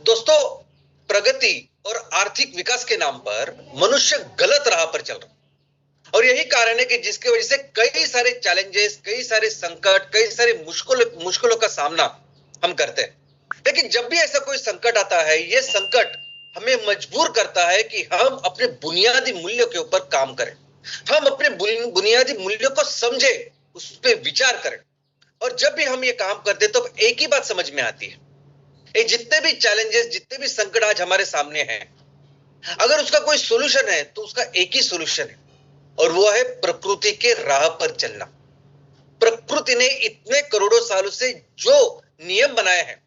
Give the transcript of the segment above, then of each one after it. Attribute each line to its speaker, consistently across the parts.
Speaker 1: दोस्तों, प्रगति और आर्थिक विकास के नाम पर मनुष्य गलत राह पर चल रहा है। और यही कारण है कि जिसकी वजह से कई सारे चैलेंजेस, कई सारे संकट, कई सारे मुश्किलों का सामना हम करते हैं। लेकिन जब भी ऐसा कोई संकट आता है, ये संकट हमें मजबूर करता है कि हम अपने बुनियादी मूल्यों के ऊपर काम करें। हम अपने बुनियादी मूल्यों को समझे, उस पर विचार करें। और जब भी हम ये काम करते हैं तो एक ही बात समझ में आती है, ये जितने भी चैलेंजेस, जितने भी संकट आज हमारे सामने हैं, अगर उसका कोई सोल्यूशन है तो उसका एक ही सोल्यूशन है, और वो है प्रकृति के राह पर चलना। प्रकृति ने इतने करोड़ों सालों से जो नियम बनाए हैं,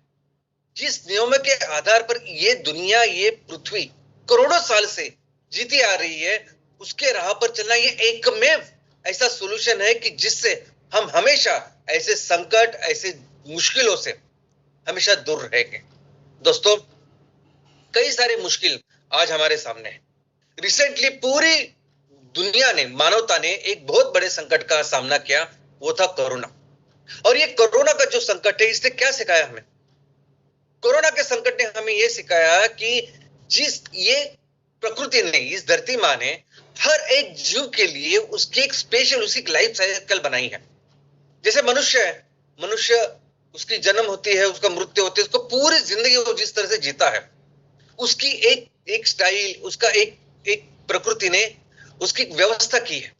Speaker 1: जिस नियमों के आधार पर ये दुनिया, ये पृथ्वी करोड़ों साल से जीती आ रही है, उसके राह पर चलना ये एकमेव ऐसा सोल्यूशन है कि जिससे हम हमेशा ऐसे संकट, ऐसे मुश्किलों से हमेशा दूर रहेंगे। दोस्तों, कई सारे मुश्किल आज हमारे सामने हैं। रिसेंटली पूरी दुनिया ने, मानवता ने एक बहुत बड़े संकट का सामना किया, वो था कोरोना। और ये कोरोना का जो संकट है, इसने क्या सिखाया हमें? कोरोना के संकट ने हमें यह सिखाया कि ये प्रकृति ने, इस धरती माँ ने हर एक जीव के लिए उसकी एक स्पेशल, उसकी लाइफ साइकिल बनाई है। जैसे मनुष्य है, मनुष्य उसकी जन्म होती है, उसका मृत्यु होती है, उसको पूरी जिंदगी वो जिस तरह से जीता है, उसकी एक स्टाइल, उसका एक प्रकृति ने उसकी व्यवस्था की है।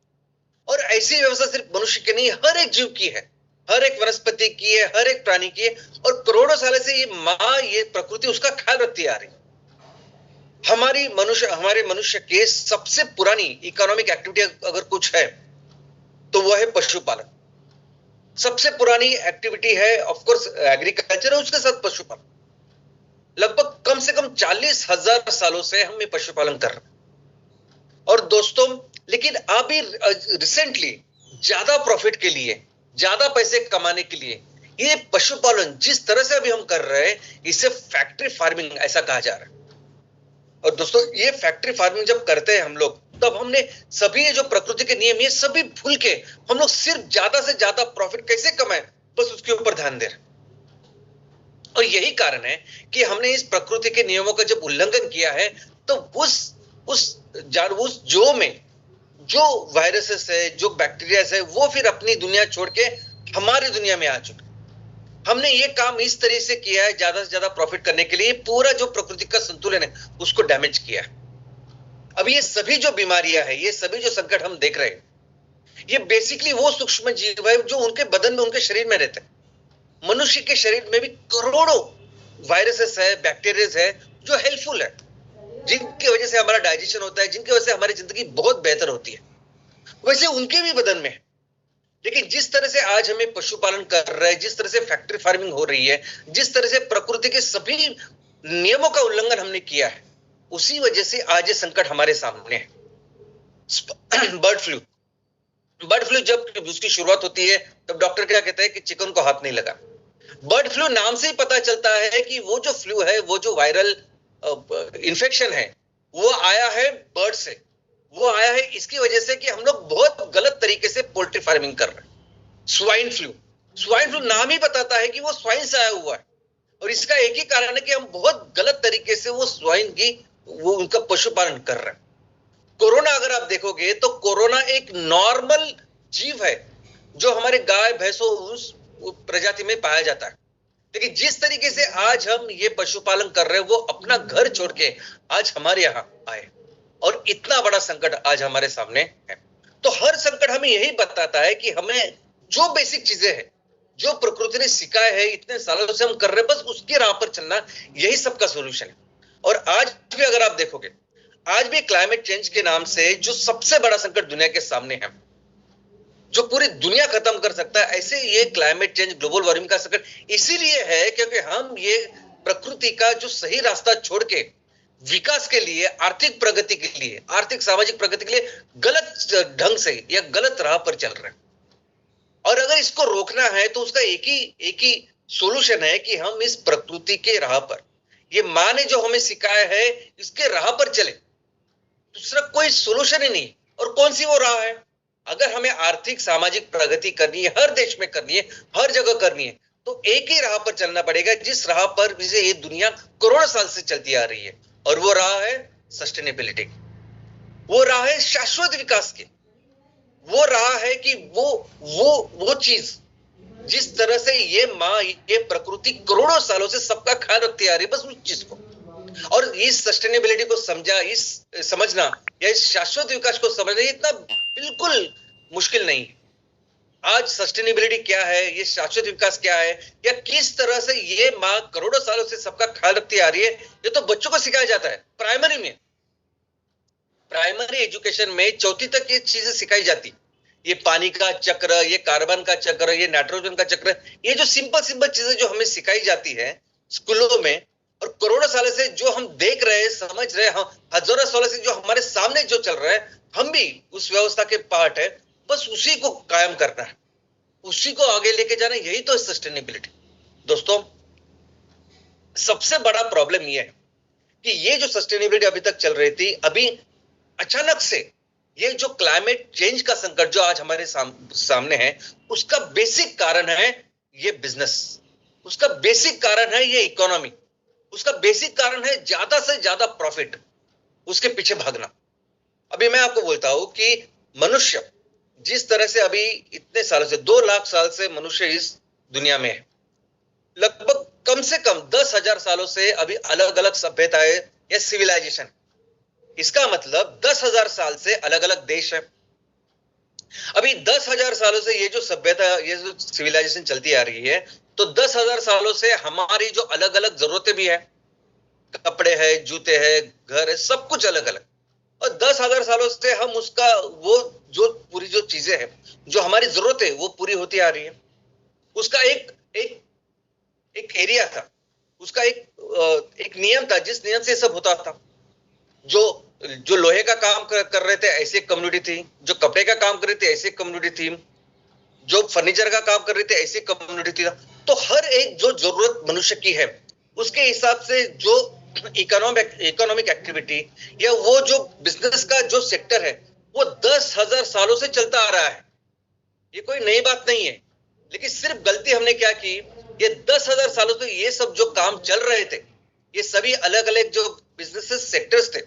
Speaker 1: और ऐसी व्यवस्था सिर्फ मनुष्य की नहीं, हर एक जीव की है, हर एक वनस्पति की है, हर एक प्राणी की है। और करोड़ों साल से ये माँ, ये प्रकृति उसका ख्याल रखती आ रही। हमारे मनुष्य के सबसे पुरानी इकोनॉमिक एक्टिविटी अगर कुछ है तो वो है पशुपालन। सबसे पुरानी एक्टिविटी है ऑफकोर्स एग्रीकल्चर, उसके साथ पशुपालन। लगभग कम से कम 40,000 सालों से हम ये पशुपालन कर रहे हैं। और दोस्तों, लेकिन अभी रिसेंटली ज्यादा प्रॉफिट के लिए, ज्यादा पैसे कमाने के लिए ये पशुपालन जिस तरह से अभी हम कर रहे हैं, इसे फैक्ट्री फार्मिंग ऐसा कहा जा रहा है। और दोस्तों, ये फैक्ट्री फार्मिंग जब करते हैं हम लोग, तब हमने सभी ये जो प्रकृति के नियम, ये सभी भूल के हम लोग सिर्फ ज्यादा से ज्यादा प्रॉफिट कैसे कमाएं, बस उसके ऊपर ध्यान दे रहे हैं। और यही कारण है कि हमने इस प्रकृति के नियमों का जब उल्लंघन किया है, तो उस जो में जो वायरसेस है, जो बैक्टीरिया है, वो फिर अपनी दुनिया छोड़ के हमारी दुनिया में आ चुके। हमने ये काम इस तरह से किया है, ज्यादा से ज्यादा प्रॉफिट करने के लिए पूरा जो प्रकृति का संतुलन है उसको डैमेज किया है। अब ये सभी जो बीमारियां हैं, ये सभी जो संकट हम देख रहे हैं, ये बेसिकली वो सूक्ष्म जीव है जो उनके बदन में, उनके शरीर में रहते हैं। मनुष्य के शरीर में भी करोड़ों वायरसेस है, बैक्टीरिया है जो हेल्पफुल है, जिनकी वजह से हमारा डाइजेशन होता है, जिनकी वजह से हमारी जिंदगी बहुत बेहतर होती है, वैसे उनके भी बदन में है। लेकिन जिस तरह से आज हमें पशुपालन कर रहे हैं, जिस तरह से फैक्ट्री फार्मिंग हो रही है, जिस तरह से प्रकृति के सभी नियमों का उल्लंघन हमने किया है, उसी वजह से आज ये संकट हमारे सामने है। बर्ड फ्लू जब उसकी शुरुआत होती है, तब डॉक्टर क्या कहता है कि चिकन को हाथ नहीं लगा। बर्ड फ्लू नाम से ही पता चलता है कि वो जो फ्लू है, वो जो वायरल इन्फेक्शन है, वो आया है बर्ड से। वो आया है इसकी वजह से कि हम लोग बहुत गलत तरीके से पोल्ट्री फार्मिंग कर रहे हैं। स्वाइन फ्लू नाम ही बताता है कि वो स्वाइन से आया हुआ है। और इसका एक ही कारण है कि हम बहुत गलत तरीके से वो स्वाइन की, वो उनका पशुपालन कर रहे हैं। कोरोना अगर आप देखोगे तो कोरोना एक नॉर्मल जीव है जो हमारे गाय भैंसों उस प्रजाति में पाया जाता है। लेकिन जिस तरीके से आज हम ये पशुपालन कर रहे हैं, वो अपना घर छोड़ के आज हमारे यहाँ आए, और इतना बड़ा संकट आज हमारे सामने है। तो हर संकट हमें यही बताता है कि हमें जो बेसिक चीजें हैं, जो प्रकृति ने सिखाए है, इतने सालों से हम कर रहे हैं, बस उसकी राह पर चलना, यही सबका सोल्यूशन है। और आज भी अगर आप देखोगे, आज भी क्लाइमेट चेंज के नाम से जो सबसे बड़ा संकट दुनिया के सामने है, जो पूरी दुनिया खत्म कर सकता है, ऐसे ये क्लाइमेट चेंज, ग्लोबल वार्मिंग का संकट इसीलिए है क्योंकि हम ये प्रकृति का जो सही रास्ता छोड़ के विकास के लिए, आर्थिक प्रगति के लिए, आर्थिक सामाजिक प्रगति के लिए गलत ढंग से या गलत राह पर चल रहे हैं। और अगर इसको रोकना है तो उसका एक ही सोल्यूशन है कि हम इस प्रकृति के राह पर, ये माँ ने जो हमें सिखाया है, इसके राह पर चले। दूसरा कोई सोल्यूशन ही नहीं। और कौन सी वो राह है? अगर हमें आर्थिक सामाजिक प्रगति करनी है, हर देश में करनी है, हर जगह करनी है, तो एक ही राह पर चलना पड़ेगा, जिस राह पर ये दुनिया करोड़ों साल से चलती आ रही है, और वो राह है सस्टेनेबिलिटी। वो राह है शाश्वत विकास की। वो राह है कि वो चीज जिस तरह से ये माँ, ये प्रकृति करोड़ों सालों से सबका ख्याल रखती आ रही है, बस उस चीज को, और इस सस्टेनेबिलिटी को समझना या इस शाश्वत विकास को समझना इतना बिल्कुल मुश्किल नहीं है। आज सस्टेनेबिलिटी क्या है, ये शाश्वत विकास क्या है, या किस तरह से ये माँ करोड़ों सालों से सबका ख्याल रखती आ रही है, ये तो बच्चों को सिखाया जाता है प्राइमरी में। प्राइमरी एजुकेशन में चौथी तक ये चीजें सिखाई जाती। ये पानी का चक्र, ये कार्बन का चक्र, ये नाइट्रोजन का चक्र, ये जो सिंपल सिंपल चीजें जो हमें सिखाई जाती है स्कूलों में, और करोड़ों सालों से जो हम देख रहे हैं, समझ रहे हैं, हजारों सालों से जो हमारे सामने जो चल रहा है, हम भी उस व्यवस्था के पार्ट है। बस उसी को कायम करना है, उसी को आगे लेके जाना, यही तो है सस्टेनेबिलिटी। दोस्तों, सबसे बड़ा प्रॉब्लम यह है कि ये जो सस्टेनेबिलिटी अभी तक चल रही थी, अभी अचानक से ये जो क्लाइमेट चेंज का संकट जो आज हमारे सामने है, उसका बेसिक कारण है ये बिजनेस, उसका बेसिक कारण है ये इकोनॉमी, उसका बेसिक कारण है ज्यादा से ज्यादा प्रॉफिट, उसके पीछे भागना। अभी मैं आपको बोलता हूं कि मनुष्य जिस तरह से अभी इतने सालों से 2 लाख साल से मनुष्य इस दुनिया में है, लगभग कम से कम 10,000 सालों से अभी अलग अलग सभ्यताएं या सिविलाइजेशन, इसका मतलब 10,000 साल से अलग अलग देश है। अभी 10,000 सालों से ये जो सभ्यता, ये जो सिविलाइजेशन चलती आ रही है, तो 10,000 सालों से हमारी जो अलग अलग जरूरतें भी है, कपड़े है, जूते है, घर है, सब कुछ अलग अलग, और 10,000 सालों से हम उसका वो जो पूरी जो चीजें हैं, जो हमारी जरूरत है, वो पूरी होती आ रही है। उसका एक एक एक एरिया था, उसका एक नियम था, जिस नियम से सब होता था। जो जो लोहे का काम कर रहे थे, ऐसी एक कम्युनिटी थी। जो कपड़े का काम कर रहे थे, ऐसी एक कम्युनिटी थी। जो फर्नीचर का काम कर रहे थे, ऐसी कम्युनिटी थी। तो हर एक जो जरूरत मनुष्य की है, उसके हिसाब से जो इकोनॉमिक एक्टिविटी या वो जो बिजनेस का जो सेक्टर है, वो 10,000 सालों से चलता आ रहा है। ये कोई नई बात नहीं है, लेकिन सिर्फ गलती हमने क्या की, ये 10,000 सालों से ये सब जो काम चल रहे थे, ये सभी अलग अलग जो बिजनेस सेक्टर्स थे,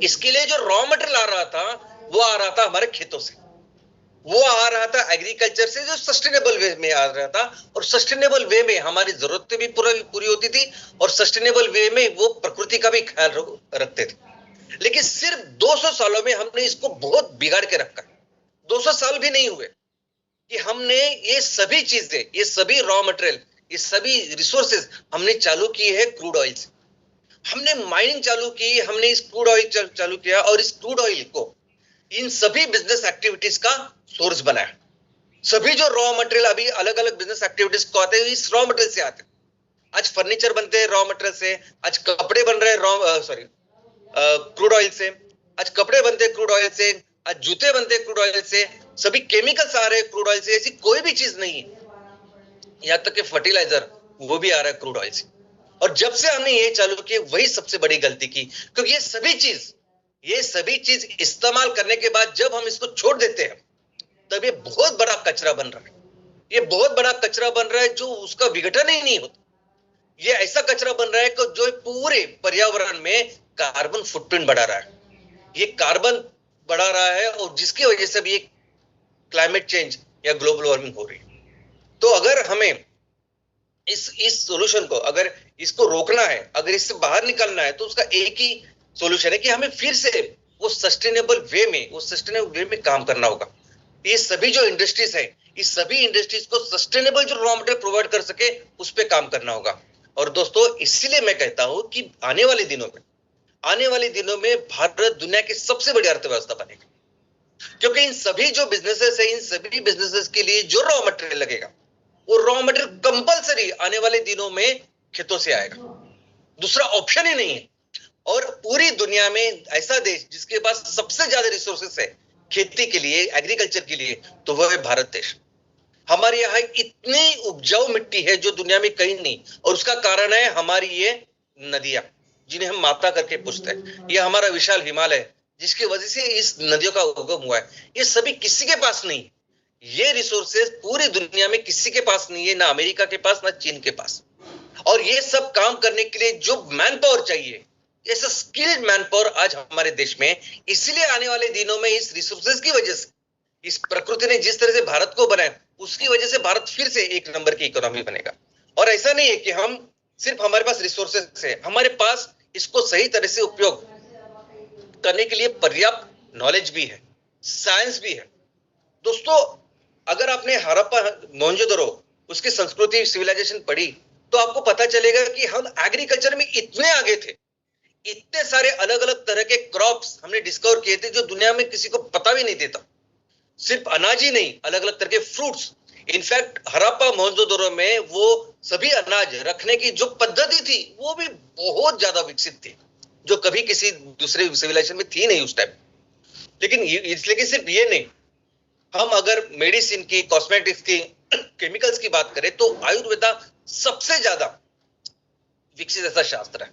Speaker 1: इसके लिए जो रॉ मटेरियल आ रहा था, वो आ रहा था हमारे खेतों से, वो आ रहा था एग्रीकल्चर से, जो सस्टेनेबल वे में आ रहा था। और सस्टेनेबल वे में हमारी जरूरतें भी पूरी होती थी, और सस्टेनेबल वे में वो प्रकृति का भी ख्याल रखते थे। लेकिन सिर्फ 200 सालों में हमने इसको बहुत बिगाड़ के रखा। 200 साल भी नहीं हुए कि हमने ये सभी चीजें, ये सभी रॉ मटेरियल, ये सभी रिसोर्सेज हमने चालू की है क्रूड ऑयल से। हमने माइनिंग चालू की, हमने इस क्रूड ऑयल चालू किया, और इस क्रूड ऑयल को इन सभी बिजनेस एक्टिविटीज का सोर्स बनाया। सभी जो रॉ मटेरियल अभी अलग अलग बिजनेस एक्टिविटीज को आते हैं, इस रॉ मटेरियल से आते हैं। आज फर्नीचर बनते हैं रॉ मटेरियल से, आज कपड़े बन रहे हैं क्रूड ऑयल से, आज कपड़े बनते हैं क्रूड ऑयल से, आज जूते बनते हैं क्रूड ऑयल से, सभी केमिकल्स आ रहे हैं क्रूड ऑयल से। ऐसी कोई भी चीज नहीं है, यहां तक कि फर्टिलाइजर वो भी आ रहा है क्रूड ऑयल से। और जब से हमने ये चालू की, वही सबसे बड़ी गलती की, क्योंकि ये सभी चीज इस्तेमाल करने के बाद जब हम इसको छोड़ देते हैं, तब ये बहुत बड़ा कचरा बन रहा है। ये बहुत बड़ा कचरा बन रहा है, जो उसका विघटन ही नहीं होता। ये ऐसा कचरा बन रहा है कि जो पूरे पर्यावरण में कार्बन फुटप्रिंट बढ़ा रहा है। ये कार्बन बढ़ा रहा है, और जिसकी वजह से भी क्लाइमेट चेंज या ग्लोबल वार्मिंग हो रही है। तो अगर हमें इस सॉल्यूशन को, अगर इसको रोकना है, अगर इससे बाहर निकलना है, तो उसका एक ही सॉल्यूशन है कि हमें फिर से वो सस्टेनेबल वे में काम करना होगा। ये सभी जो इंडस्ट्रीज है, इस सभी इंडस्ट्रीज को सस्टेनेबल जो रॉ मटेरियल प्रोवाइड कर सके, उस पर काम करना होगा। और दोस्तों, इसीलिए मैं कहता हूं कि आने वाले दिनों में भारत दुनिया की सबसे बड़ी अर्थव्यवस्था बनेगा, क्योंकि इन सभी जो बिजनेसेस है, इन सभी बिजनेसेस के लिए जो रॉ मटेरियल लगेगा, वो रॉ मटेरियल कंपलसरी आने वाले दिनों में खेतों से आएगा। दूसरा ऑप्शन ही नहीं है। और पूरी दुनिया में ऐसा देश जिसके पास सबसे ज्यादा रिसोर्सेस है खेती के लिए, एग्रीकल्चर के लिए, तो वह है भारत देश। हमारे यहाँ इतनी उपजाऊ मिट्टी है जो दुनिया में कहीं नहीं, और उसका कारण है हमारी ये नदियां, जिन्हें हम माता करके पूछते हैं। ये हमारा विशाल हिमालय, जिसकी वजह से इस नदियों का उगम हुआ है। ये सभी किसी के पास नहीं। ये रिसोर्सेज पूरी दुनिया में किसी के पास नहीं है, ना अमेरिका के पास, ना चीन के पास। और ये सब काम करने के लिए जो मैन पावर चाहिए, ऐसा स्किल्ड मैन पावर आज हमारे देश में। इसलिए आने वाले दिनों में इस रिसोर्सेज की वजह से, इस प्रकृति ने जिस तरह से भारत को बनाया, उसकी वजह से भारत फिर से एक नंबर की इकोनॉमी बनेगा। और ऐसा नहीं है कि हम सिर्फ हमारे पास रिसोर्सेज है, हमारे पास इसको सही तरह से उपयोग करने के लिए पर्याप्त नॉलेज भी है, साइंस भी है। दोस्तों, अगर आपने हड़प्पा मोहनजोदड़ो उसकी संस्कृति सिविलाइजेशन पढ़ी, तो आपको पता चलेगा कि हम एग्रीकल्चर में इतने आगे थे, इतने सारे अलग अलग तरह के क्रॉप्स हमने डिस्कवर किए थे जो दुनिया में किसी को पता भी नहीं देता। सिर्फ अनाज ही नहीं, अलग अलग तरह के फ्रूट्स। इनफैक्ट हड़प्पा मोहनजोदड़ो में वो सभी अनाज रखने की जो पद्धति थी वो भी बहुत ज्यादा विकसित थी, जो कभी किसी दूसरे सिविलाइजेशन में थी नहीं उस टाइम। लेकिन इसलिए कि सिर्फ ये नहीं, हम अगर मेडिसिन की, कॉस्मेटिक्स की, केमिकल्स की बात करें तो आयुर्वेदा सबसे ज्यादा विकसित ऐसा शास्त्र है।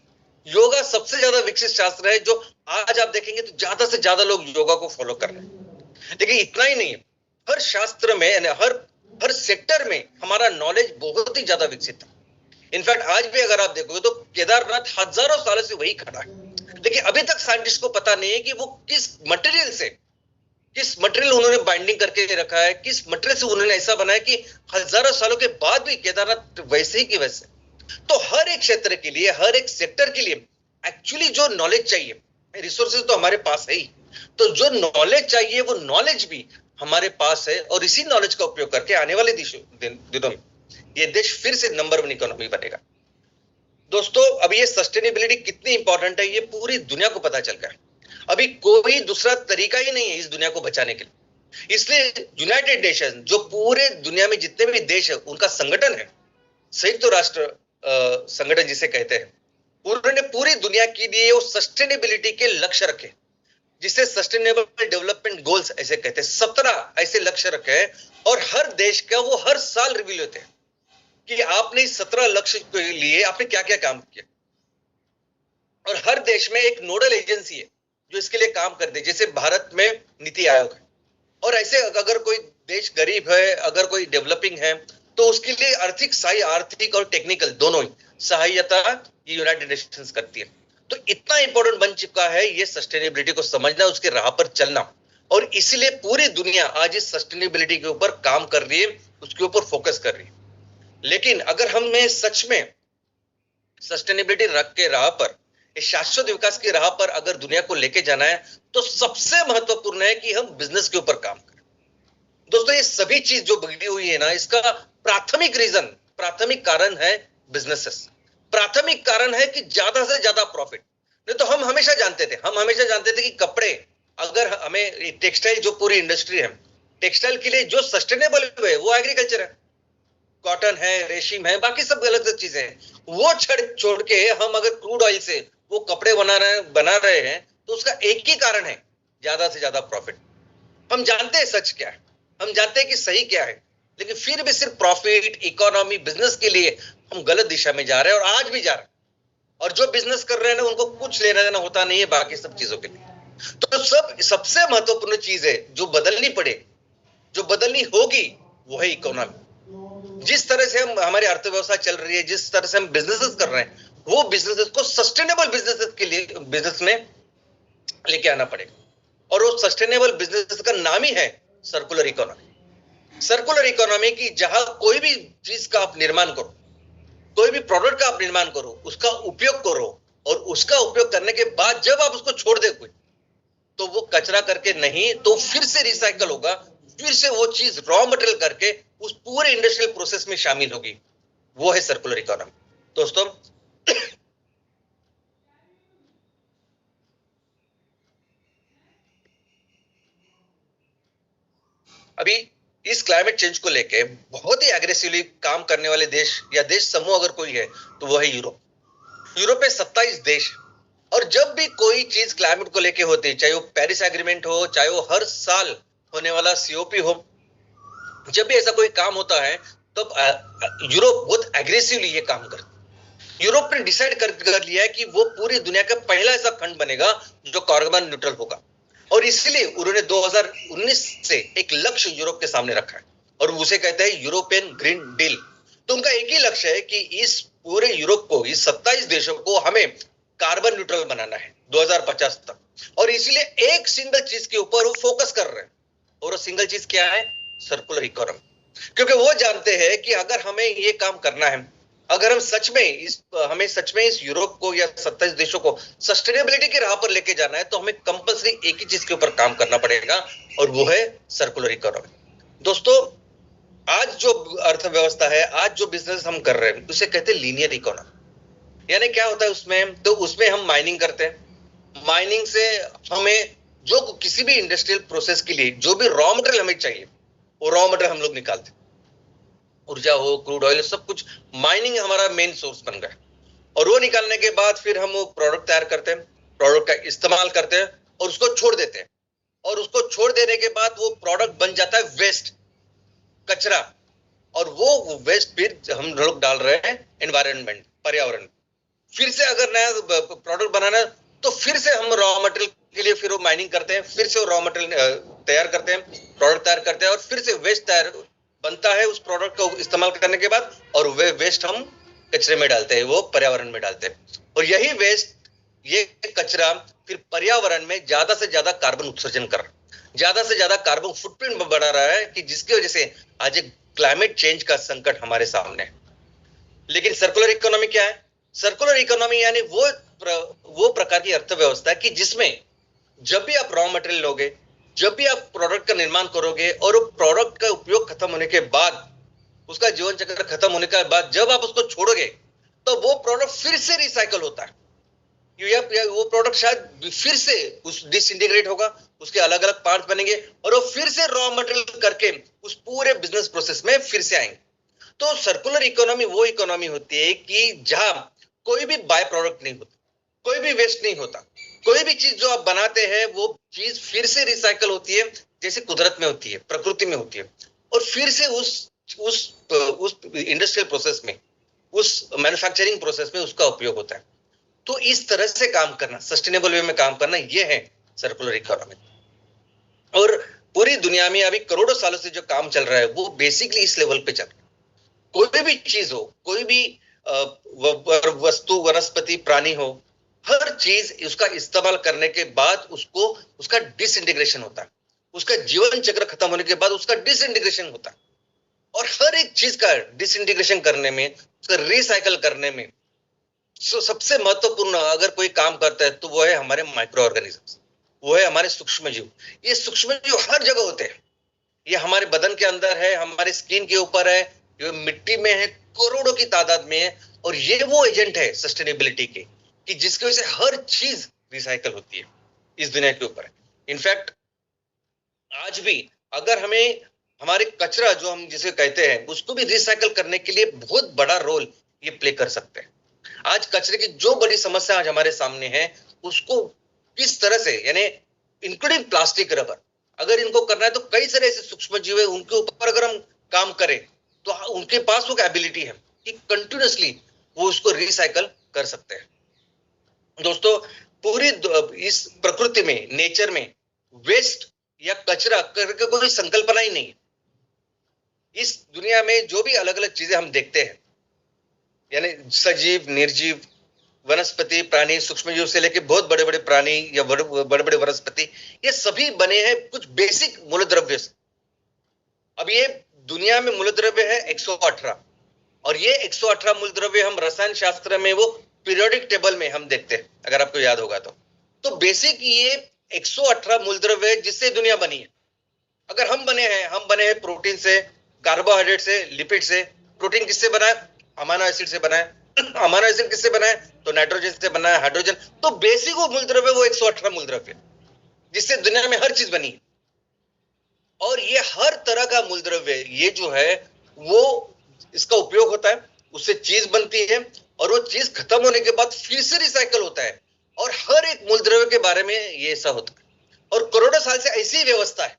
Speaker 1: योगा सबसे ज्यादा विकसित शास्त्र है, जो आज आप देखेंगे तो ज्यादा से ज्यादा लोग योगा को फॉलो कर रहे हैं। लेकिन इतना ही नहीं है, हर शास्त्र में, हर सेक्टर में हमारा नॉलेज बहुत ही ज्यादा विकसित है। इनफैक्ट आज भी अगर आप देखोगे तो केदारनाथ हजारों सालों से वही खड़ा है, लेकिन अभी तक साइंटिस्ट को पता नहीं है कि वो किस मटेरियल उन्होंने बाइंडिंग करके रखा है, किस मटेरियल से उन्होंने ऐसा बनाया कि हजारों सालों के बाद भी केदारनाथ वैसे ही की वैसे। तो हर एक क्षेत्र के लिए, हर एक सेक्टर के लिए एक्चुअली जो नॉलेज चाहिए, रिसोर्सेज तो हमारे पास है ही, तो जो नॉलेज चाहिए वो नॉलेज भी हमारे पास है। और इसी नॉलेज का उपयोग करके आने वाले दिनों में ये देश फिर से नंबर 1 इकोनॉमी बनेगा। दोस्तों, अब ये सस्टेनेबिलिटी कितनी इंपॉर्टेंट है ये पूरी दुनिया को पता चल गया। अभी कोई दूसरा तरीका ही नहीं है इस दुनिया को बचाने के लिए। इसलिए यूनाइटेड नेशन, जो पूरे दुनिया में जितने भी देश है उनका संगठन है, संयुक्त राष्ट्र संगठन जिसे कहते हैं, उन्होंने पूरी दुनिया के लिए वो सस्टेनेबिलिटी के लक्ष्य रखे, जिसे सस्टेनेबल डेवलपमेंट गोल्स ऐसे कहते हैं। 17 ऐसे लक्ष्य रखे हैं और हर देश का वो हर साल रिव्यू होते हैं कि आपने इस 17 लक्ष्य के लिए आपने क्या क्या काम किया। और हर देश में एक नोडल एजेंसी है जो इसके लिए काम करते हैं, जैसे भारत में नीति आयोग है। और ऐसे अगर कोई देश गरीब है, अगर कोई डेवलपिंग है, तो उसके लिए आर्थिक और टेक्निकल दोनों ही सहायता ये यूनाइटेड नेशंस करती है। तो इतना इंपॉर्टेंट बन चुका है ये सस्टेनेबिलिटी को समझना, उसके राह पर चलना। और इसीलिए पूरी दुनिया आज इस सस्टेनेबिलिटी के ऊपर काम कर रही है, उसके ऊपर फोकस कर रही है। लेकिन अगर हमें सच में सस्टेनेबिलिटी रख के राह पर, इस शाश्वत विकास की राह पर अगर दुनिया को लेके जाना है, तो सबसे महत्वपूर्ण है कि हम बिजनेस के ऊपर काम करें। दोस्तों, ये सभी चीज जो बिगड़ी हुई है ना, इसका प्राथमिक कारण है बिजनेसेस। प्राथमिक कारण है कि ज्यादा से ज्यादा प्रॉफिट। नहीं तो हम हमेशा जानते थे कि कपड़े, अगर हमें टेक्सटाइल, जो पूरी इंडस्ट्री है टेक्सटाइल के लिए जो सस्टेनेबल है वो एग्रीकल्चर है, कॉटन है, रेशम है, बाकी सब अलग अलग चीजें हैं। वो छोड़ के हम अगर क्रूड ऑयल से वो कपड़े बना रहे हैं, तो उसका एक ही कारण है, ज्यादा से ज्यादा प्रॉफिट। हम जानते हैं सच क्या है, हम जानते हैं कि सही क्या है, लेकिन फिर भी सिर्फ प्रॉफिट, इकोनॉमी, बिजनेस के लिए हम गलत दिशा में जा रहे हैं, और आज भी जा रहे हैं। और जो बिजनेस कर रहे हैं ना, उनको कुछ लेना देना होता नहीं है बाकी सब चीजों के लिए। तो सबसे महत्वपूर्ण चीज है जो बदलनी पड़े, जो बदलनी होगी, वो है इकोनॉमी। जिस तरह से हमारी अर्थव्यवस्था चल रही है, जिस तरह से हम बिजनेसेस कर रहे हैं, वो बिजनेसेस को सस्टेनेबल बिजनेसेस के लिए बिजनेस में लेके आना पड़ेगा। और वो सस्टेनेबल बिजनेस का नाम ही है सर्कुलर इकोनॉमी। सर्कुलर इकोनॉमी की जहां कोई भी चीज का आप निर्माण करो, कोई भी प्रोडक्ट का आप निर्माण करो, उसका उपयोग करो, और उसका उपयोग करने के बाद जब आप उसको छोड़ दे कोई, तो वो कचरा करके नहीं, तो फिर से रिसाइकल होगा, फिर से वो चीज रॉ मटेरियल करके उस पूरे इंडस्ट्रियल प्रोसेस में शामिल होगी। वो है सर्कुलर इकोनॉमी। दोस्तों, अभी इस क्लाइमेट चेंज को लेके बहुत ही एग्रेसिवली काम करने वाले देश या देश समूह अगर कोई है, तो वो है यूरोप। यूरोप में 27 देश, और जब भी कोई चीज क्लाइमेट को लेके होती है, चाहे वो पेरिस एग्रीमेंट हो, चाहे वो हर साल होने वाला COP हो, जब भी ऐसा कोई काम होता है, तब यूरोप बहुत एग्रेसिवली ये काम करता है। यूरोप ने डिसाइड कर लिया है कि वो पूरी दुनिया का पहला ऐसा खंड बनेगा जो कार्बन न्यूट्रल होगा। और इसलिए उन्होंने 2019 से एक लक्ष्य यूरोप के सामने रखा है और उसे कहते हैं यूरोपियन ग्रीन डील। तो उनका एक ही लक्ष्य है कि इस पूरे यूरोप को, इस 27 देशों को हमें कार्बन न्यूट्रल बनाना है 2050 तक। और इसलिए एक सिंगल चीज के ऊपर वो फोकस कर रहे हैं, और वो सिंगल चीज क्या है? Circular economy. क्योंकि वो जानते हैं कि अगर हमें ये काम करना है, अगर हमें सच में इस यूरोप को या 27 देशों को सस्टेनेबिलिटी की राह पर लेके जाना है, तो हमें कंपल्सरी एक ही चीज के ऊपर काम करना पड़ेगा, और वो है सर्कुलर इकोनॉमी। दोस्तों, आज जो अर्थव्यवस्था है, आज जो बिजनेस हम कर रहे हैं, उसे कहते हैं लीनियर इकोनॉमी। यानी क्या होता है उसमें? तो उसमें हम माइनिंग करते हैं, माइनिंग से हमें जो किसी भी इंडस्ट्रियल प्रोसेस के लिए जो भी रॉ मटेरियल हमें चाहिए, वो रॉ मटेरियल हम लोग निकालते हैं। ऊर्जा हो, क्रूड ऑयल, सब कुछ माइनिंग हमारा मेन सोर्स बन गया। और वो निकालने के बाद फिर हम वो प्रोडक्ट तैयार करते हैं, प्रोडक्ट का इस्तेमाल करते हैं और उसको छोड़ देते हैं। और उसको छोड़ देने के बाद वो प्रोडक्ट बन जाता है वेस्ट, कचरा। और वो वेस्ट फिर हम लोग डाल रहे हैं एनवायरनमेंट, पर्यावरण। फिर से अगर नया प्रोडक्ट बनाना है, तो फिर से हम रॉ मटेरियल के लिए फिर वो माइनिंग करते हैं, फिर से वो रॉ मटेरियल तैयार करते हैं, प्रोडक्ट तैयार करते हैं, और फिर से वेस्ट तैयार बनता है उस प्रोडक्ट को इस्तेमाल करने के बाद, और वे वेस्ट हम कचरे में डालते हैं, वो पर्यावरण में डालते हैं। और यही वेस्ट, ये कचरा फिर पर्यावरण में ज्यादा से ज्यादा कार्बन उत्सर्जन कर रहा है, ज्यादा से ज्यादा कार्बन फुटप्रिंट बढ़ा रहा है, कि जिसकी वजह से आज एक क्लाइमेट चेंज का संकट हमारे सामने है। लेकिन सर्कुलर इकोनॉमी क्या है? सर्कुलर इकोनॉमी यानी वो प्रकार की अर्थव्यवस्था कि जिसमें जब भी आप रॉ मटेरियल लोगे, जब भी आप प्रोडक्ट का निर्माण करोगे, और वो प्रोडक्ट का उपयोग खत्म होने के बाद, उसका जीवन चक्र खत्म होने के बाद जब आप उसको छोड़ोगे, तो वो प्रोडक्ट फिर से रिसाइकल होता है। वो प्रोडक्ट शायद फिर से उस डिसइंटीग्रेट होगा, उसके अलग अलग पार्ट बनेंगे, और वो फिर से रॉ मटेरियल करके उस पूरे बिजनेस प्रोसेस में फिर से आएंगे। तो सर्कुलर इकोनॉमी वो इकोनॉमी होती है कि जहां कोई भी बाय प्रोडक्ट नहीं होता, कोई भी वेस्ट नहीं होता, कोई भी चीज जो आप बनाते हैं वो चीज फिर से रिसाइकल होती है, जैसे कुदरत में होती है, प्रकृति में होती है, और फिर से उस इंडस्ट्रियल प्रोसेस में, उस मैन्युफैक्चरिंग प्रोसेस में उसका उपयोग होता है। तो इस तरह से काम करना, सस्टेनेबल वे में काम करना, ये है सर्कुलर इकोनॉमी। और पूरी दुनिया में अभी करोड़ों सालों से जो काम चल रहा है, वो बेसिकली इस लेवल पे चल रहा है। कोई भी चीज हो, कोई भी वस्तु, वनस्पति, प्राणी हो, हर चीज उसका इस्तेमाल करने के बाद उसका डिसइंटीग्रेशन होता है, उसका जीवन चक्र खत्म होने के बाद उसका डिसइंटीग्रेशन होता है। और हर एक चीज का डिसइंटीग्रेशन करने में, उसका रिसाइकल करने में सबसे महत्वपूर्ण अगर कोई काम करता है, तो वो है हमारे माइक्रो ऑर्गेनिजम्स, वो है हमारे सूक्ष्म जीव। ये सूक्ष्म जीव हर जगह होते हैं, ये हमारे बदन के अंदर है, हमारे स्किन के ऊपर है, ये मिट्टी में है, करोड़ों की तादाद में है। और ये वो एजेंट है सस्टेनेबिलिटी के, कि जिसकी वजह से हर चीज रिसाइकल होती है इस दुनिया के ऊपर। इनफैक्ट आज भी अगर हमें हमारे कचरा जो हम जिसे कहते हैं, उसको भी रिसाइकल करने के लिए बहुत बड़ा रोल ये प्ले कर सकते हैं। आज कचरे की जो बड़ी समस्या आज हमारे सामने है, उसको किस तरह से, यानी इंक्लूडिंग प्लास्टिक, रबर, अगर इनको करना है, तो कई सारे ऐसे सूक्ष्म जीव है, उनके ऊपर अगर हम काम करें, तो उनके पास वो एबिलिटी है कि कंटिन्यूअसली वो उसको रिसाइकल कर सकते हैं। दोस्तों, पूरी इस प्रकृति में, नेचर में वेस्ट या कचरा करके कोई संकल्पना ही नहीं है। इस दुनिया में जो भी अलग अलग चीजें हम देखते हैं, यानी सजीव, निर्जीव, वनस्पति, प्राणी, सूक्ष्म जीव से लेके बहुत बड़े बड़े प्राणी या बड़े बड़े वनस्पति, ये सभी बने हैं कुछ बेसिक मूलद्रव्य से। अब ये दुनिया में मूलद्रव्य है 118, और ये 118 मूलद्रव्य हम रसायन शास्त्र में वो पीरियोडिक टेबल में हम देखते हैं, अगर आपको याद होगा तो बेसिक ये 118 मूलद्रव्य जिससे दुनिया बनी है। अगर हम बने हैं प्रोटीन से, कार्बोहाइड्रेट से, लिपिड से। प्रोटीन किससे बना है? अमीनो एसिड से बना है। अमीनो एसिड किससे बना है? तो नाइट्रोजन से बना है, हाइड्रोजन। तो बेसिक वो मूलद्रव्य वो 118 मूलद्रव्य जिससे दुनिया में हर चीज बनी है। और ये हर तरह का मूलद्रव्य, ये जो है वो इसका उपयोग होता है, उससे चीज बनती है, और वो चीज खत्म होने के बाद फिर से रिसाइकल होता है। और हर एक मूलद्रव्य के बारे में ये ऐसा होता है। और करोड़ों साल से ऐसी व्यवस्था है,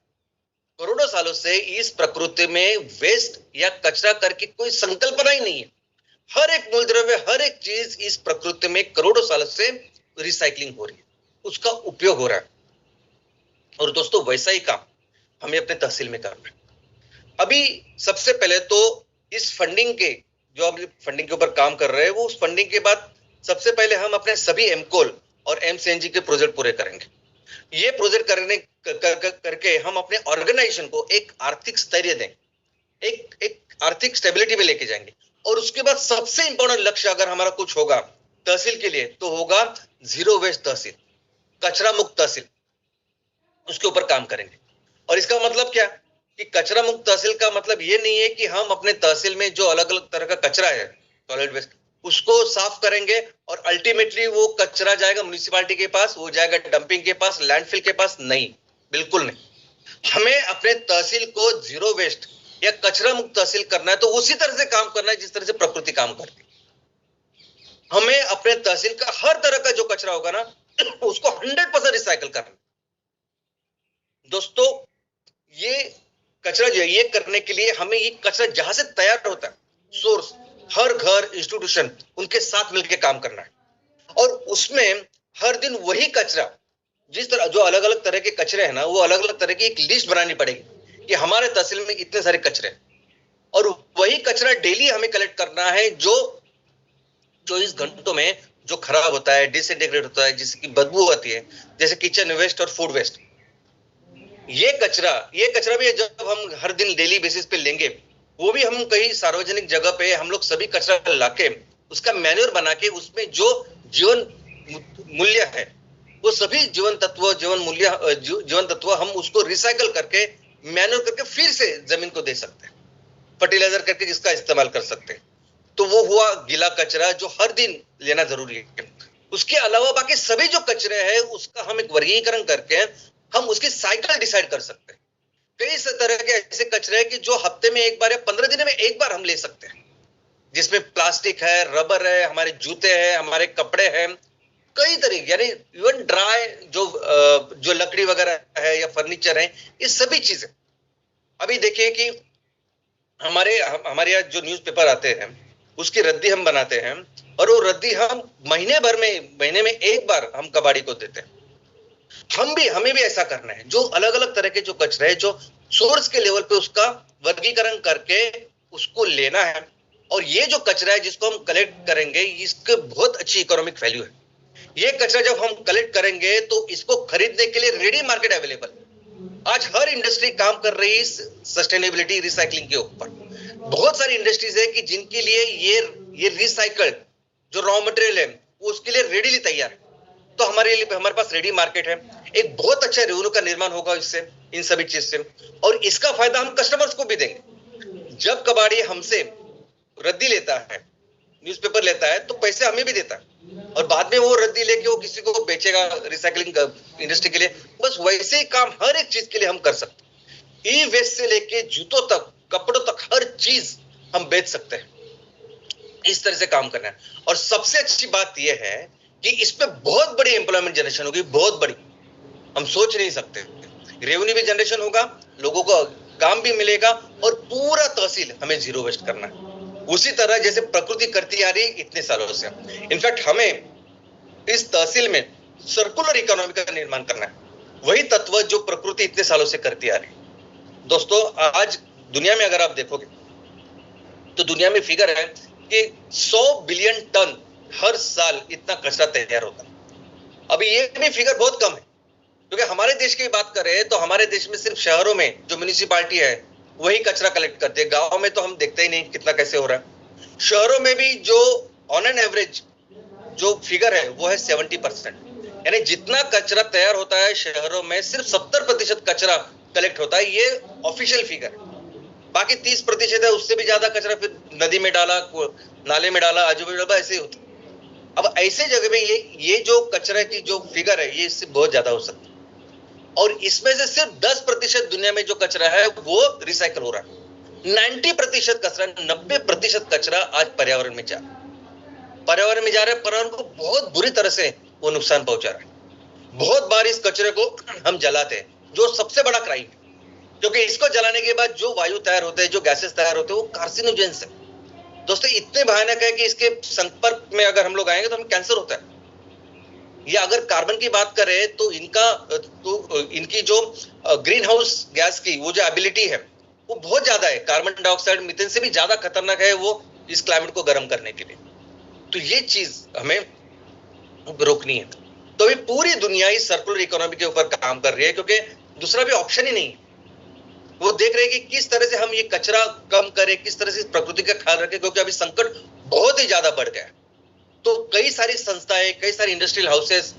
Speaker 1: करोड़ों सालों से इस प्रकृति में वेस्ट या कचरा करके कोई संकल्पना ही नहीं है। हर एक मूलद्रव्य, हर एक चीज इस प्रकृति में करोड़ों सालों से रिसाइकलिंग हो रही है, उसका उपयोग हो रहा है। और दोस्तों वैसा ही काम हमें अपने तहसील में करना है। अभी सबसे पहले तो इस फंडिंग के, जो हम फंडिंग के ऊपर काम कर रहे हैं, वो उस फंडिंग के बाद सबसे पहले हम अपने सभी एमकोल और एमसीएनजी के प्रोजेक्ट पूरे करेंगे। ये प्रोजेक्ट करके हम अपने ऑर्गेनाइजेशन को एक आर्थिक स्थैर्य दें, एक आर्थिक स्टेबिलिटी में लेके जाएंगे। और उसके बाद सबसे इंपॉर्टेंट लक्ष्य अगर हमारा कुछ होगा तहसील के लिए तो होगा जीरो वेस्ट तहसील, कचरा मुक्त तहसील, उसके ऊपर काम करेंगे। और इसका मतलब क्या कि कचरा मुक्त तहसील का मतलब ये नहीं है कि हम अपने तहसील में जो अलग अलग तरह का कचरा है, सॉलिड वेस्ट, उसको साफ करेंगे और अल्टीमेटली वो कचरा जाएगा म्युनिसिपैलिटी के पास, वो जाएगा डंपिंग के पास, लैंडफिल के पास। नहीं, बिल्कुल नहीं। हमें अपने तहसील को जीरो वेस्ट या कचरा मुक्त तहसील करना है तो उसी तरह से काम करना है जिस तरह से प्रकृति काम करती है। हमें अपने तहसील का हर तरह का जो कचरा होगा ना उसको 100% रिसाइकल करना। दोस्तों ये कचरा जो है, ये करने के लिए हमें ये कचरा जहां से तैयार होता है, सोर्स, हर घर, इंस्टीट्यूशन, उनके साथ मिलकर काम करना है। और उसमें हर दिन वही कचरा, जिस तरह जो अलग अलग तरह के कचरे हैं ना, वो अलग अलग तरह की एक लिस्ट बनानी पड़ेगी कि हमारे तहसील में इतने सारे कचरे हैं, और वही कचरा डेली हमें कलेक्ट करना है जो 24 घंटों में जो खराब होता है, डिसइंटीग्रेट होता है, जिसकी बदबू आती है, जैसे किचन वेस्ट और फूड वेस्ट। ये कचरा भी जब हम हर दिन डेली बेसिस पे लेंगे, वो भी हम कहीं सार्वजनिक जगह पे हम लोग सभी कचरा लाके उसका मैन्योर बना के उसमें जो जीवन मूल्य है, वो सभी जीवन तत्व हम उसको रिसाइकल करके, मैन्योर करके फिर से जमीन को दे सकते हैं, फर्टिलाइजर करके जिसका इस्तेमाल कर सकते हैं। तो वो हुआ गीला कचरा जो हर दिन लेना जरूरी है। उसके अलावा बाकी सभी जो कचरे हैं उसका हम एक वर्गीकरण करके हम उसकी साइकिल डिसाइड कर सकते हैं। कई तरह के ऐसे कचरे हैं कि जो हफ्ते में एक बार या 15 दिन में एक बार हम ले सकते हैं, जिसमें प्लास्टिक है, रबर है, हमारे जूते हैं, हमारे कपड़े हैं, कई तरीके, यानी इवन ड्राई जो लकड़ी वगैरह है या फर्नीचर है, ये सभी चीजें। अभी देखिए कि हमारे यहाँ जो न्यूज़पेपर आते हैं उसकी रद्दी हम बनाते हैं, और वो रद्दी हम महीने में एक बार हम कबाड़ी को देते हैं। हमें भी ऐसा करना है, जो अलग अलग तरह के जो कचरे है, जो सोर्स के लेवल पे उसका वर्गीकरण करके उसको लेना है। और ये जो कचरा है जिसको हम कलेक्ट करेंगे, इसके बहुत अच्छी इकोनॉमिक वैल्यू है। ये कचरा जब हम कलेक्ट करेंगे तो इसको खरीदने के लिए रेडी मार्केट अवेलेबल। आज हर इंडस्ट्री काम कर रही है सस्टेनेबिलिटी रिसाइकलिंग के ऊपर। बहुत सारी इंडस्ट्रीज है कि जिनके लिए ये रिसाइकल्ड जो रॉ मटेरियल है उसके लिए रेडीली तैयार है। तो हमारे पास रेडी मार्केट है, एक बहुत अच्छा रेवेन्यू का निर्माण होगा इससे, इन सभी चीज से। और इसका फायदा हम कस्टमर्स को भी देंगे। जब कबाड़ी हमसे रद्दी लेता है, न्यूज़पेपर लेता है, तो पैसे हमें भी देता है, और बाद में वो रद्दी लेके वो किसी को बेचेगा रिसाइकलिंग इंडस्ट्री के लिए। बस वैसे ही काम हर एक चीज के लिए हम कर सकते हैं। ई वेस्ट से लेके जूतों तक, कपड़ों तक, हर चीज हम बेच सकते हैं। इस तरह से काम करना है। और सबसे अच्छी बात यह है कि इस पे बहुत बड़ी एम्प्लॉयमेंट जनरेशन होगी, बहुत बड़ी, हम सोच नहीं सकते। रेवेन्यू भी जनरेशन होगा, लोगों को काम भी मिलेगा, और पूरा तहसील हमें जीरो वेस्ट करना है, उसी तरह जैसे प्रकृति करती आ रही इतने सालों से। इनफैक्ट हमें इस तहसील में सर्कुलर इकोनॉमी का निर्माण करना है, वही तत्व जो प्रकृति इतने सालों से करती आ रही। दोस्तों आज दुनिया में अगर आप देखोगे तो दुनिया में फिगर है कि 100 बिलियन टन हर साल इतना कचरा तैयार होता है। अभी ये भी फिगर बहुत कम है, क्योंकि हमारे देश की बात करें तो हमारे देश में सिर्फ शहरों में जो म्युनिसिपैलिटी है वही कचरा कलेक्ट करते हैं। गांव में तो हम देखते ही नहीं कितना कैसे हो रहा है। शहरों में भी जो ऑन एन एवरेज जो फिगर है वो है 70%, यानी जितना कचरा तैयार होता है शहरों में सिर्फ 70% कचरा कलेक्ट होता है। ये ऑफिशियल फिगर है। बाकी 30% है, उससे भी ज्यादा कचरा फिर नदी में डाला, नाले में डाला, आजू बाजू डाला, ऐसे ही होता है। अब ऐसे जगह में ये जो कचरा की जो फिगर है ये इससे बहुत ज्यादा हो सकती है, और इसमें से सिर्फ 10% दुनिया में जो कचरा है वो रिसाइकल हो रहा है। 90% कचरा, 90% कचरा आज पर्यावरण में जा रहा है। पर्यावरण को बहुत बुरी तरह से वो नुकसान पहुंचा रहा है। बहुत बार इस कचरे को हम जलाते हैं, जो सबसे बड़ा क्राइम है, क्योंकि इसको जलाने के बाद जो वायु तैयार होते हैं, जो गैसेस तैयार होते हैं, वो कार्सिनोजेंस है। दोस्तों इतने भयानक है कि इसके संपर्क में अगर हम लोग आएंगे तो हमें कैंसर होता है। या अगर कार्बन की बात करें तो इनकी जो ग्रीन हाउस गैस की वो जो एबिलिटी है वो बहुत ज्यादा है, कार्बन डाइऑक्साइड मीथेन से भी ज्यादा खतरनाक है वो इस क्लाइमेट को गर्म करने के लिए। तो ये चीज हमें रोकनी है। तो अभी पूरी दुनिया इस सर्कुलर इकोनॉमी के ऊपर काम कर रही है, क्योंकि दूसरा भी ऑप्शन ही नहीं है। वो देख रहे हैं कि किस तरह से हम ये कचरा कम करें, किस तरह से प्रकृति का ख्याल रखें, क्योंकि अभी संकट बहुत ही ज्यादा बढ़ गया है। तो कई सारी संस्थाएं, कई सारी इंडस्ट्रियल हाउसेस,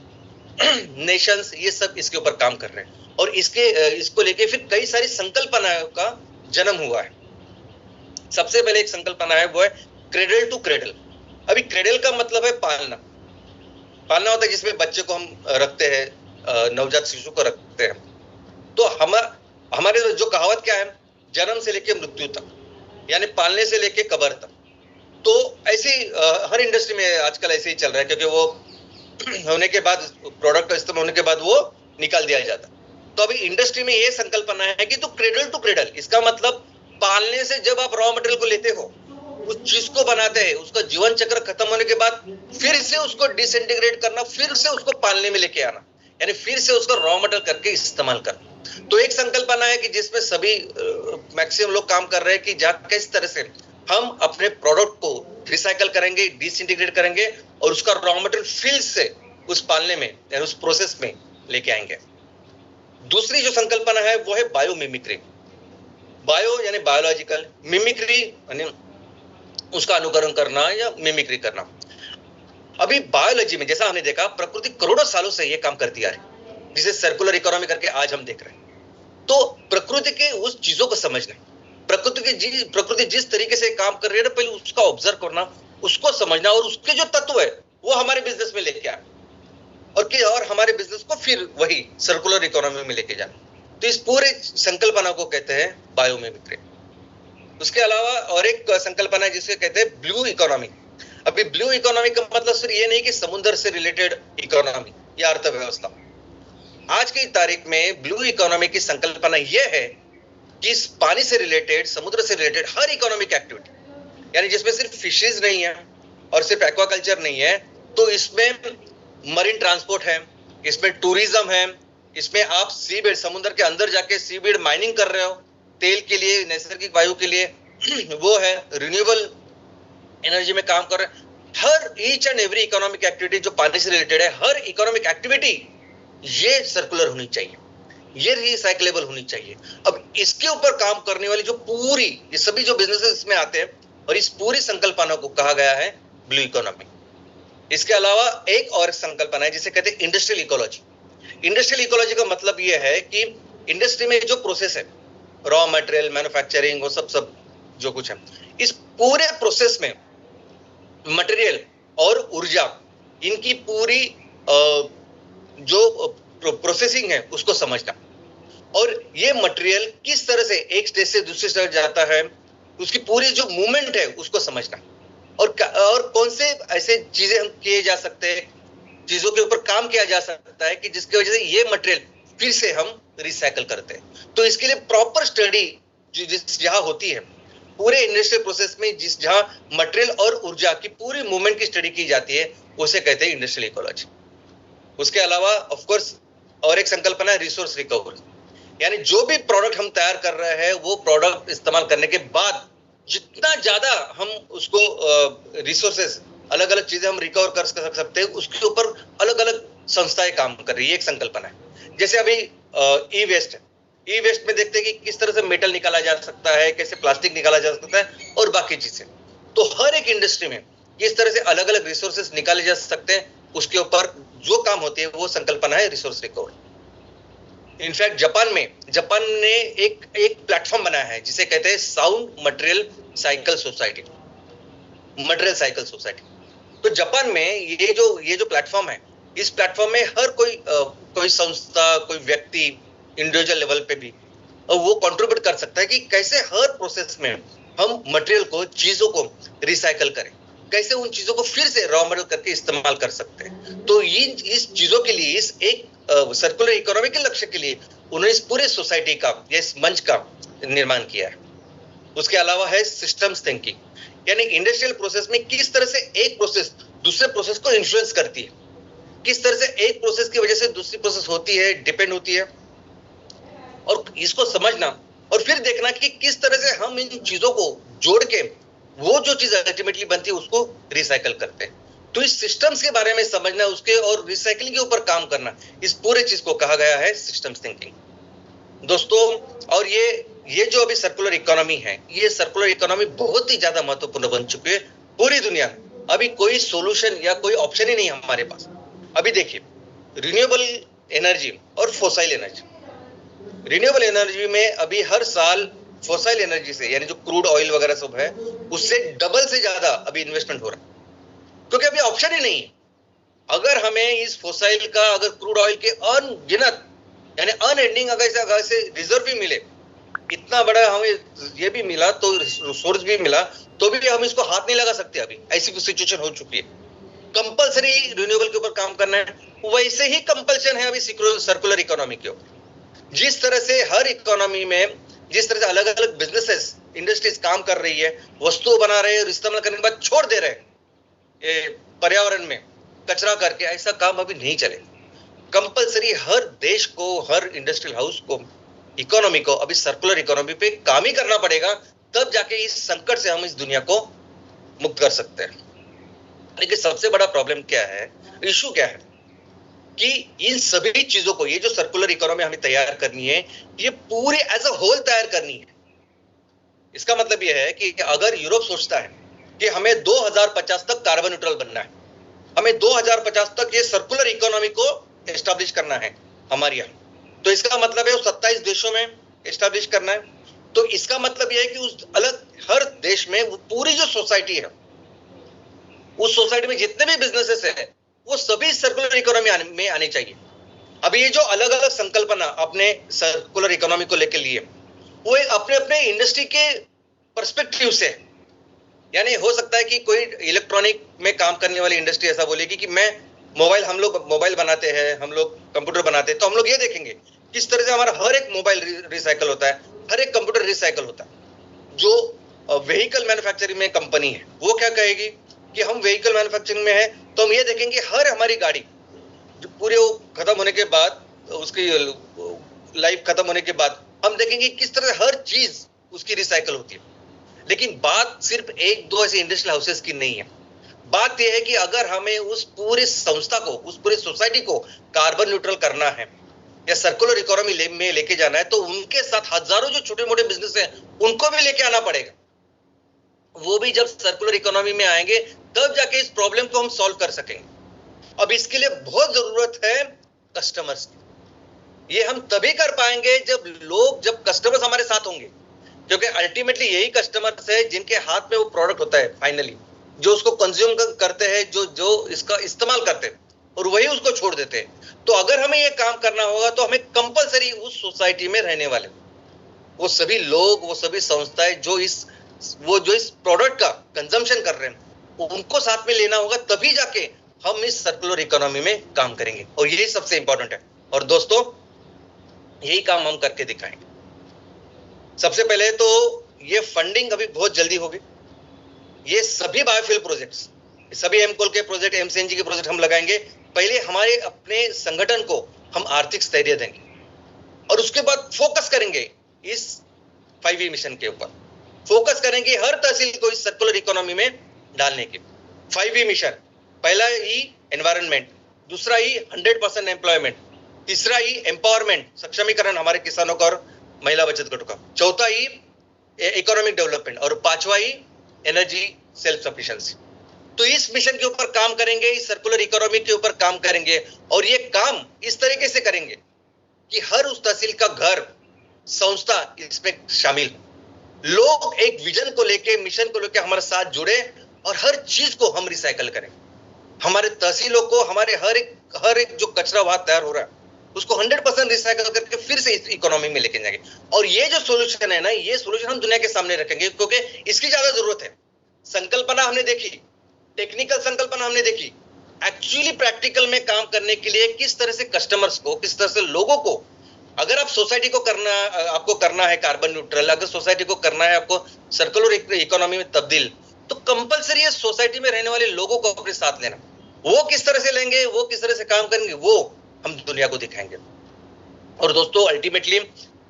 Speaker 1: नेशंस, ये सब इसके ऊपर काम कर रहे हैं और इसको लेके फिर कई सारी संकल्पनाओं का जन्म हुआ है। सबसे पहले एक संकल्पना है वो है क्रेडल टू क्रेडल। अभी क्रेडल का मतलब है पालना। पालना होता है जिसमें बच्चे को हम रखते हैं, नवजात शिशु को रखते हैं। तो हमारे जो कहावत क्या है, जन्म से लेके मृत्यु तक, यानी पालने से लेके कब्र तक। तो ऐसे हर इंडस्ट्री में आजकल ऐसे ही चल रहा है, क्योंकि वो होने के बाद, प्रोडक्ट का इस्तेमाल होने के बाद वो निकाल दिया जाता। तो अभी इंडस्ट्री में ये संकल्पना है कि तो क्रेडल टू क्रेडल, इसका मतलब पालने से जब आप रॉ मटेरियल को लेते हो, उस चीज को बनाते हैं, उसका जीवन चक्र खत्म होने के बाद फिर से उसको डिसइंटीग्रेट करना, फिर से उसको पालने में लेके आना, यानी फिर से उसको रॉ मटेरियल करके इस्तेमाल करना। तो एक संकल्पना है कि जिसमें सभी मैक्सिमम लोग काम कर रहे हैं कि जहां किस तरह से हम अपने प्रोडक्ट को रिसाइकल करेंगे, डिसइंटीग्रेट करेंगे और उसका रॉ मटेरियल फिर से उस पालने में यानी उस प्रोसेस में लेके आएंगे। दूसरी जो संकल्पना है वो है बायो मिमिक्री। बायो यानी बायोलॉजिकल, मिमिक्री यानी उसका अनुकरण करना या मिमिक्री करना। अभी बायोलॉजी में जैसा हमने देखा, प्रकृति करोड़ों सालों से ये काम करती आ रही, जिसे सर्कुलर इकोनॉमी करके आज हम देख रहे हैं। तो प्रकृति के उस चीजों को समझना, प्रकृति जिस तरीके से काम कर रही है ना, पहले उसका ऑब्जर्व करना, उसको समझना और उसके जो तत्व है वो हमारे बिजनेस में लेके आए और हमारे बिजनेस को फिर वही सर्कुलर इकोनॉमी में लेके जाना। तो इस पूरे संकल्पना को कहते हैं बायोमिमिक्री। उसके अलावा और एक संकल्पना है जिसे कहते हैं ब्लू इकोनॉमी। अभी ब्लू इकोनॉमी का मतलब सिर्फ ये नहीं कि समुद्र से रिलेटेड इकोनॉमी या अर्थव्यवस्था। आज की तारीख में ब्लू इकोनॉमी की संकल्पना यह है कि पानी से रिलेटेड, समुद्र से रिलेटेड हर इकोनॉमिक एक्टिविटी, यानी जिसमें सिर्फ फिशेज नहीं है और सिर्फ एक्वाकल्चर नहीं है, तो इसमें मरीन ट्रांसपोर्ट है, इसमें टूरिज्म है, इसमें आप सीबेड, समुद्र के अंदर जाके सीबेड माइनिंग कर रहे हो तेल के लिए, नैसर्गिक वायु के लिए, वो है रिन्यूएबल एनर्जी में काम कर रहे हैं। हर each and every economic activity जो पानी से रिलेटेड है, हर इकोनॉमिक एक्टिविटी ये सर्कुलर होनी चाहिए, ये रिसाइक्लेबल होनी चाहिए। अब इसके ऊपर काम करने वाली जो पूरी, ये सभी जो बिजनेसेस इसमें आते हैं और इस पूरी संकल्पना को कहा गया है ब्लू इकोनॉमी। इसके अलावा एक और संकल्पना है जिसे कहते हैं इंडस्ट्रियल इकोलॉजी। इंडस्ट्रियल इकोलॉजी का मतलब यह है कि इंडस्ट्री में जो प्रोसेस है, रॉ मटेरियल, मैन्युफैक्चरिंग, वो सब जो कुछ है, इस पूरे प्रोसेस में मटेरियल और ऊर्जा, इनकी पूरी जो प्रोसेसिंग है उसको समझना, और ये मटेरियल किस तरह से एक स्टेज से दूसरे स्टेज जाता है, उसकी पूरी जो मूवमेंट है उसको समझना, और कौन से ऐसे चीजें हम किए जा सकते हैं, चीजों के ऊपर काम किया जा सकता है कि जिसकी वजह से ये मटेरियल फिर से हम रिसाइकल करते हैं। तो इसके लिए प्रॉपर स्टडी जहां होती है पूरे इंडस्ट्रियल प्रोसेस में, जहां मटेरियल और ऊर्जा की पूरी मूवमेंट की स्टडी की जाती है, उसे कहते हैं इंडस्ट्रियल इकोलॉजी। उसके अलावा ऑफ कोर्स और एक संकल्पना है रिसोर्स रिकवरी, यानी जो भी प्रोडक्ट हम तैयार कर रहे हैं वो प्रोडक्ट इस्तेमाल करने के बाद जितना ज्यादा हम उसको रिसोर्सेस, अलग अलग चीजें हम रिकवर कर सकते हैं, उसके ऊपर अलग अलग संस्थाएं काम कर रही है। एक संकल्पना है। जैसे अभी ई वेस्ट है, ई वेस्ट में देखते हैं कि किस तरह से मेटल निकाला जा सकता है, कैसे प्लास्टिक निकाला जा सकता है और बाकी चीजें। तो हर एक इंडस्ट्री में किस तरह से अलग अलग रिसोर्सेस निकाले जा सकते हैं, उसके ऊपर जो काम होती है वो संकल्पना है रिसोर्स रिकवरी। इनफैक्ट जापान ने एक प्लेटफॉर्म बनाया है जिसे कहते हैं sound material cycle society, material cycle society. तो जापान में ये जो प्लेटफॉर्म है, इस प्लेटफॉर्म में हर कोई संस्था, कोई व्यक्ति इंडिविजुअल लेवल पे भी वो कंट्रीब्यूट कर सकता है कि कैसे हर प्रोसेस में हम मटेरियल को, चीजों को रिसाइकल करें, कैसे उन चीजों को फिर से रॉ मटेरियल करके इस्तेमाल कर सकते हैं। तो इस चीजों के लिए, इस एक सर्कुलर इकोनॉमी के लक्ष्य के लिए उन्होंने इस पूरे सोसाइटी का, इस मंच का निर्माण किया है। उसके अलावा है सिस्टम्स थिंकिंग, यानी इंडस्ट्रियल प्रोसेस में किस तरह से एक प्रोसेस दूसरे प्रोसेस को इन्फ्लुएंस करती है। किस तरह से एक प्रोसेस की वजह से दूसरी प्रोसेस होती है, डिपेंड होती है, और इसको समझना और फिर देखना कि किस तरह से हम इन चीजों को जोड़ के वो जो चीज अल्टीमेटली बनती है उसको रिसाइकल करते हैं। तो इस सिस्टम्स के बारे में समझना, उसके और रिसाइकलिंग के ऊपर काम करना, इस पूरे चीज को कहा गया है सिस्टम्स थिंकिंग दोस्तों। और ये जो अभी सर्कुलर इकोनॉमी है, ये सर्कुलर इकोनॉमी बहुत ही ज्यादा महत्वपूर्ण बन चुकी है पूरी दुनिया में। अभी कोई सोल्यूशन या कोई ऑप्शन ही नहीं है हमारे पास। अभी देखिए, रिन्यूएबल एनर्जी और फोसाइल एनर्जी, रिन्यूएबल एनर्जी में अभी हर साल फोसाइल एनर्जी से, यानी जो क्रूड ऑयल वगैरह सब है, उससे डबल से ज्यादा अभी इन्वेस्टमेंट हो रहा है, क्योंकि अभी ऑप्शन ही नहीं है। अगर हमें इस फोसाइल का, अगर क्रूड ऑयल के अनगिनत यानी अनएंडिंग अगर से रिजर्व भी मिले, इतना बड़ा हमें ये भी मिला, तो सोर्स भी मिला, तो भी हम इसको हाथ नहीं लगा सकते। अभी ऐसी सिचुएशन हो चुकी है। कंपल्सरी रिन्यूएबल के ऊपर काम करना है, वैसे ही कंपल्शन है अभी सर्कुलर इकोनॉमी के ऊपर। जिस तरह से हर इकोनॉमी में, जिस तरह से अलग अलग बिजनेसेस, इंडस्ट्रीज काम कर रही है, वस्तुओं बना रहे हैं और इस्तेमाल करने के बाद छोड़ दे रहे हैं पर्यावरण में कचरा करके, ऐसा काम अभी नहीं चलेगा। कंपल्सरी हर देश को, हर इंडस्ट्रियल हाउस को, इकोनॉमी को अभी सर्कुलर इकोनॉमी पे काम ही करना पड़ेगा, तब जाके इस संकट से हम इस दुनिया को मुक्त कर सकते हैं। लेकिन सबसे बड़ा प्रॉब्लम क्या है, इशू क्या है कि इन सभी चीजों को, ये जो सर्कुलर इकोनॉमी हमें तैयार करनी है, ये पूरी एज अ होल तैयार करनी है। इसका मतलब ये है कि अगर यूरोप सोचता है कि हमें 2050 तक कार्बन न्यूट्रल बनना है, हमें 2050 तक ये सर्कुलर इकोनॉमी को एस्टैब्लिश करना है हमारे यहाँ, तो इसका मतलब है वो 27 देशों में एस्टैब्लिश करना है। तो इसका मतलब यह है कि उस अलग हर देश में वो पूरी जो सोसाइटी है, उस सोसाइटी में जितने भी बिजनेसेस है, वो सभी सर्कुलर इकोनॉमी में आने चाहिए। अभी ये जो अलग अलग संकल्पना अपने सर्कुलर इकोनॉमी को लेकर लिए, वो अपने अपने इंडस्ट्री के पर्सपेक्टिव से, यानी हो सकता है कि कोई इलेक्ट्रॉनिक में काम करने वाली इंडस्ट्री ऐसा बोलेगी कि मैं मोबाइल, हम लोग मोबाइल बनाते हैं, हम लोग कंप्यूटर बनाते हैं, तो हम लोग ये देखेंगे किस तरह से हमारा हर एक मोबाइल रिसाइकल होता है, हर एक कंप्यूटर रिसाइकल होता है। जो व्हीकल मैन्युफैक्चरिंग में कंपनी है, वो क्या कहेगी कि हम व्हीकल मैन्युफैक्चरिंग में है, तो हम ये देखेंगे हर हमारी गाड़ी जो पूरे खत्म होने के बाद, उसकी लाइफ खत्म होने के बाद, हम देखेंगे किस तरह से हर चीज उसकी रिसाइकल होती है। लेकिन बात सिर्फ एक दो ऐसे इंडस्ट्रियल हाउसेस की नहीं है। बात यह है कि अगर हमें उस पूरी संस्था को, उस पूरी सोसाइटी को कार्बन न्यूट्रल करना है या सर्कुलर इकोनॉमी में लेके जाना है, तो उनके साथ हजारों जो छोटे मोटे बिजनेस हैं, उनको भी लेके आना पड़ेगा। वो भी जब सर्कुलर इकोनॉमी में आएंगे, तब जाके इस प्रॉब्लम को हम सॉल्व कर सकेंगे। अब इसके लिए बहुत जरूरत है कस्टमर्स की। ये हम तभी कर पाएंगे जब कस्टमर्स हमारे साथ होंगे, क्योंकि अल्टीमेटली यही कस्टमर्स है जिनके हाथ में वो प्रोडक्ट होता है फाइनली, जो उसको कंज्यूम करते हैं, जो इसका इस्तेमाल करते हैं, और वही उसको छोड़ देते हैं। तो अगर हमें ये काम करना होगा, तो हमें कंपलसरी उस सोसाइटी में रहने वाले वो सभी लोग, वो सभी संस्थाएं जो इस प्रोडक्ट का कंजम्पशन कर रहे हैं, उनको साथ में लेना होगा, तभी जाके हम इस सर्कुलर इकोनॉमी में काम करेंगे। और यही सबसे इंपॉर्टेंट है। और दोस्तों, यही काम हम करके दिखाएंगे। सबसे पहले तो ये फंडिंग अभी बहुत जल्दी होगी। ये सभी बायोफ्यूल प्रोजेक्ट्स, सभी एमकोल के प्रोजेक्ट, एमसीएनजी के प्रोजेक्ट हम लगाएंगे। पहले हमारे अपने संगठन को हम आर्थिक स्थैर्य देंगे, और उसके बाद फोकस करेंगे इस 5E मिशन के ऊपर। फोकस करेंगे हर तहसील को इस सर्कुलर इकोनॉमी में डालने के। 5E मिशन, पहला ई एनवायरनमेंट, दूसरा ई 100% एम्प्लॉयमेंट, तीसरा ई एम्पावरमेंट, सक्षमीकरण हमारे किसानों का और महिला बचत गटों का, चौथा ई इकोनॉमिक डेवलपमेंट, और पांचवा ई एनर्जी सेल्फ सफिशिएंसी। तो इस मिशन के ऊपर काम करेंगे, इस सर्कुलर इकोनॉमी के ऊपर काम करेंगे, और ये काम इस तरीके से करेंगे कि हर उस तहसील का घर, संस्था इसमें शामिल हो। लोग एक विजन को लेके, मिशन को लेके हमारे साथ जुड़े, और हर चीज को हम रिसाइकल करें। हमारे तहसीलों को, हमारे हर एक जो कचरा वहां तैयार हो रहा है, उसको 100% रिसाइकल करके फिर से इस इकोनॉमी में लेके जाएंगे। और ये जो सोल्यूशन है ना, ये सोल्यूशन हम दुनिया के सामने रखेंगे, क्योंकि इसकी ज्यादा जरूरत है। संकल्पना हमने देखी, टेक्निकल संकल्पना हमने देखी, एक्चुअली प्रैक्टिकल में काम करने के लिए किस तरह से कस्टमर्स को, किस तरह से लोगों को, अगर आप सोसाइटी को आपको करना है कार्बन न्यूट्रल, अगर सोसाइटी को करना है आपको सर्कुलर इकोनॉमी में तब्दील, तो कंपलसरी है सोसाइटी में रहने वाले लोगों को अपने साथ लेना। वो किस तरह से लेंगे, वो किस तरह से काम करेंगे, वो हम दुनिया को दिखाएंगे। और दोस्तों अल्टीमेटली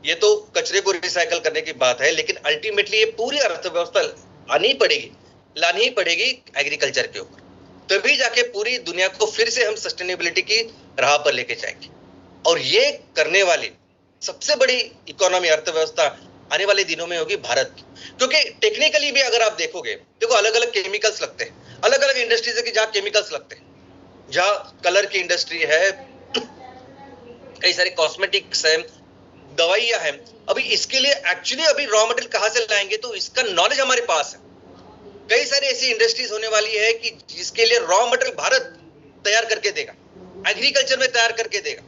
Speaker 1: ये तो कचरे को रिसाइकल करने की बात है, लेकिन अल्टीमेटली ये पूरी अर्थव्यवस्था लानी पड़ेगी एग्रीकल्चर के ऊपर, तभी जाके पूरी दुनिया को फिर से हम सस्टेनेबिलिटी की राह पर लेके जाएंगे। और ये करने वाली सबसे बड़ी इकोनॉमी अर्थव्यवस्था आने वाले दिनों में होगी भारत की, क्योंकि टेक्निकली भी अगर आप देखोगे, देखो अलग अलग केमिकल्स लगते हैं, अलग अलग इंडस्ट्रीज है कि जहां केमिकल्स लगते हैं, जहां कलर की इंडस्ट्री है, कई सारे कॉस्मेटिक्स है, दवाइयां हैं। अभी इसके लिए एक्चुअली अभी रॉ मटेरियल कहां से लाएंगे, तो इसका नॉलेज हमारे पास है। कई सारी ऐसी इंडस्ट्रीज होने वाली है कि जिसके लिए रॉ मटेरियल भारत तैयार करके देगा, एग्रीकल्चर में तैयार करके देगा।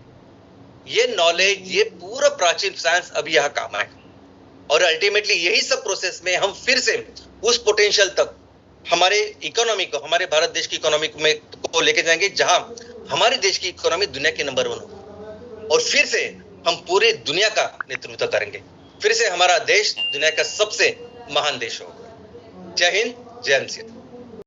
Speaker 1: ये नॉलेज, ये पूरा प्राचीन साइंस अभी यहाँ काम आएगा। और अल्टीमेटली यही सब प्रोसेस में हम फिर से उस पोटेंशियल तक हमारे इकोनॉमी को, हमारे भारत देश की इकोनॉमी में को लेके जाएंगे, जहां हमारे देश की इकोनॉमी दुनिया के नंबर 1 हो, और फिर से हम पूरे दुनिया का नेतृत्व करेंगे। फिर से हमारा देश दुनिया का सबसे महान देश होगा। जय हिंद, जय हिंद।